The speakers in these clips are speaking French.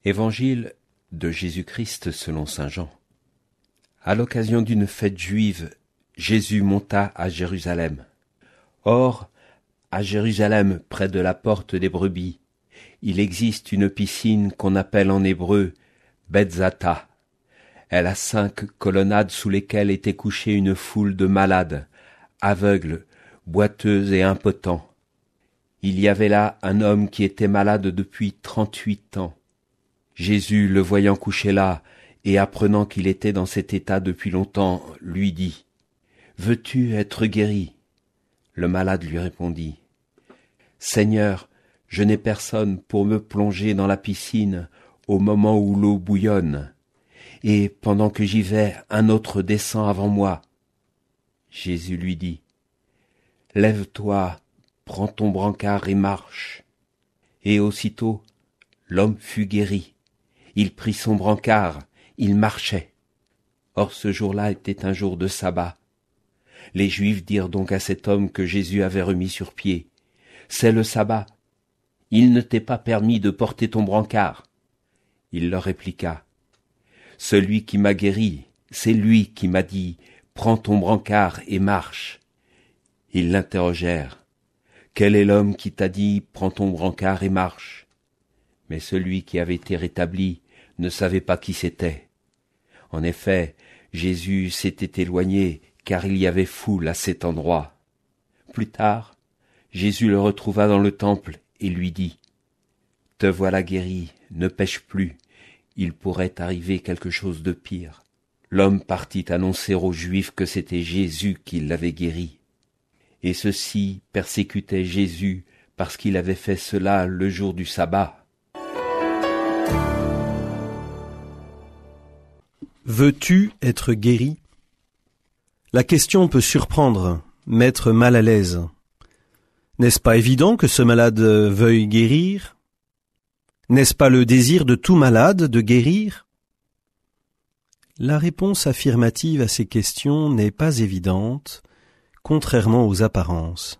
Évangile de Jésus-Christ selon saint Jean. À l'occasion d'une fête juive, Jésus monta à Jérusalem. Or, à Jérusalem, près de la porte des brebis, il existe une piscine qu'on appelle en hébreu Betzata. Elle a 5 colonnades sous lesquelles était couchée une foule de malades, aveugles, boiteux et impotents. Il y avait là un homme qui était malade depuis 38 ans. Jésus, le voyant couché là, et apprenant qu'il était dans cet état depuis longtemps, lui dit : « Veux-tu être guéri ?» Le malade lui répondit : « Seigneur, je n'ai personne pour me plonger dans la piscine au moment où l'eau bouillonne, et pendant que j'y vais, un autre descend avant moi. » Jésus lui dit : « Lève-toi, prends ton brancard et marche. » Et aussitôt, l'homme fut guéri. Il prit son brancard, il marchait. Or ce jour-là était un jour de sabbat. Les Juifs dirent donc à cet homme que Jésus avait remis sur pied : « C'est le sabbat. Il ne t'est pas permis de porter ton brancard. » Il leur répliqua : « Celui qui m'a guéri, c'est lui qui m'a dit : prends ton brancard et marche. » Ils l'interrogèrent : « Quel est l'homme qui t'a dit : prends ton brancard et marche ?» Mais celui qui avait été rétabli ne savait pas qui c'était. En effet, Jésus s'était éloigné, car il y avait foule à cet endroit. Plus tard, Jésus le retrouva dans le temple et lui dit : « Te voilà guéri, ne pêche plus, il pourrait arriver quelque chose de pire. » L'homme partit annoncer aux Juifs que c'était Jésus qui l'avait guéri. Et ceux-ci persécutaient Jésus parce qu'il avait fait cela le jour du sabbat. Veux-tu être guéri ? La question peut surprendre, mettre mal à l'aise. N'est-ce pas évident que ce malade veuille guérir ? N'est-ce pas le désir de tout malade de guérir ? La réponse affirmative à ces questions n'est pas évidente, contrairement aux apparences.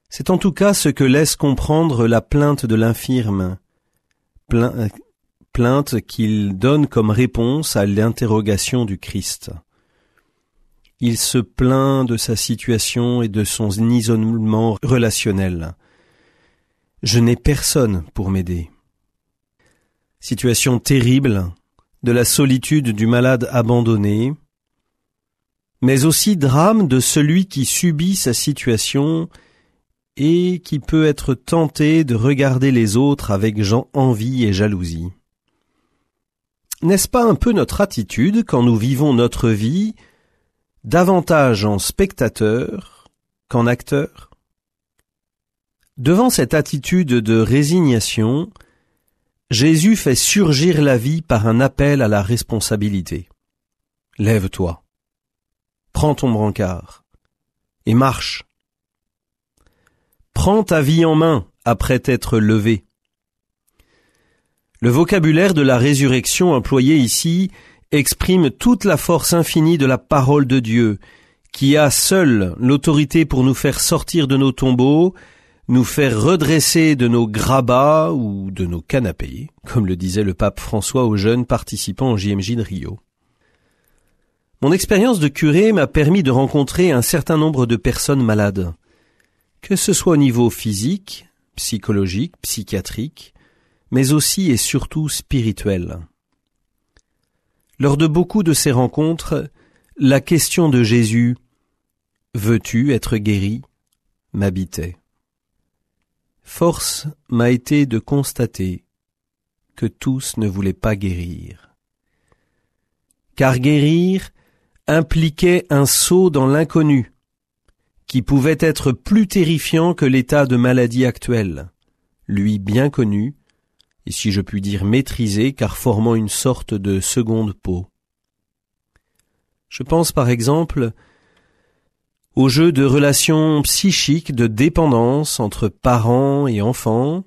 C'est en tout cas ce que laisse comprendre la plainte de l'infirme, plainte qu'il donne comme réponse à l'interrogation du Christ. Il se plaint de sa situation et de son isolement relationnel. « Je n'ai personne pour m'aider. » Situation terrible de la solitude du malade abandonné, mais aussi drame de celui qui subit sa situation et qui peut être tenté de regarder les autres avec envie et jalousie. N'est-ce pas un peu notre attitude quand nous vivons notre vie davantage en spectateur qu'en acteur ? Devant cette attitude de résignation, Jésus fait surgir la vie par un appel à la responsabilité. Lève-toi, prends ton brancard et marche. Prends ta vie en main après t'être levé. Le vocabulaire de la résurrection employé ici exprime toute la force infinie de la parole de Dieu, qui a seule l'autorité pour nous faire sortir de nos tombeaux, nous faire redresser de nos grabats ou de nos canapés, comme le disait le pape François aux jeunes participants au JMJ de Rio. Mon expérience de curé m'a permis de rencontrer un certain nombre de personnes malades, que ce soit au niveau physique, psychologique, psychiatrique, mais aussi et surtout spirituel. Lors de beaucoup de ces rencontres, la question de Jésus « Veux-tu être guéri ?» m'habitait. Force m'a été de constater que tous ne voulaient pas guérir. Car guérir impliquait un saut dans l'inconnu, qui pouvait être plus terrifiant que l'état de maladie actuel, lui bien connu, et si je puis dire maîtrisé, car formant une sorte de seconde peau. Je pense par exemple au jeu de relations psychiques de dépendance entre parents et enfants,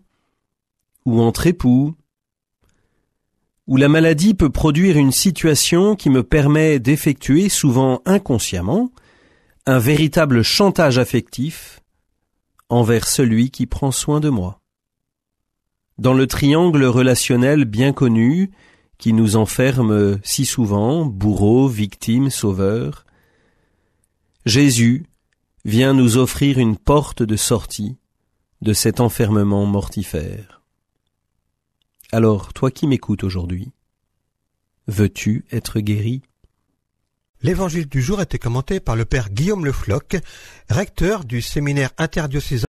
ou entre époux, où la maladie peut produire une situation qui me permet d'effectuer, souvent inconsciemment, un véritable chantage affectif envers celui qui prend soin de moi. dans le triangle relationnel bien connu qui nous enferme si souvent, bourreau, victime, sauveur, Jésus vient nous offrir une porte de sortie de cet enfermement mortifère. Alors, toi qui m'écoutes aujourd'hui, veux-tu être guéri? L'évangile du jour a été commenté par le père Guillaume Le Floch, recteur du séminaire interdiocésain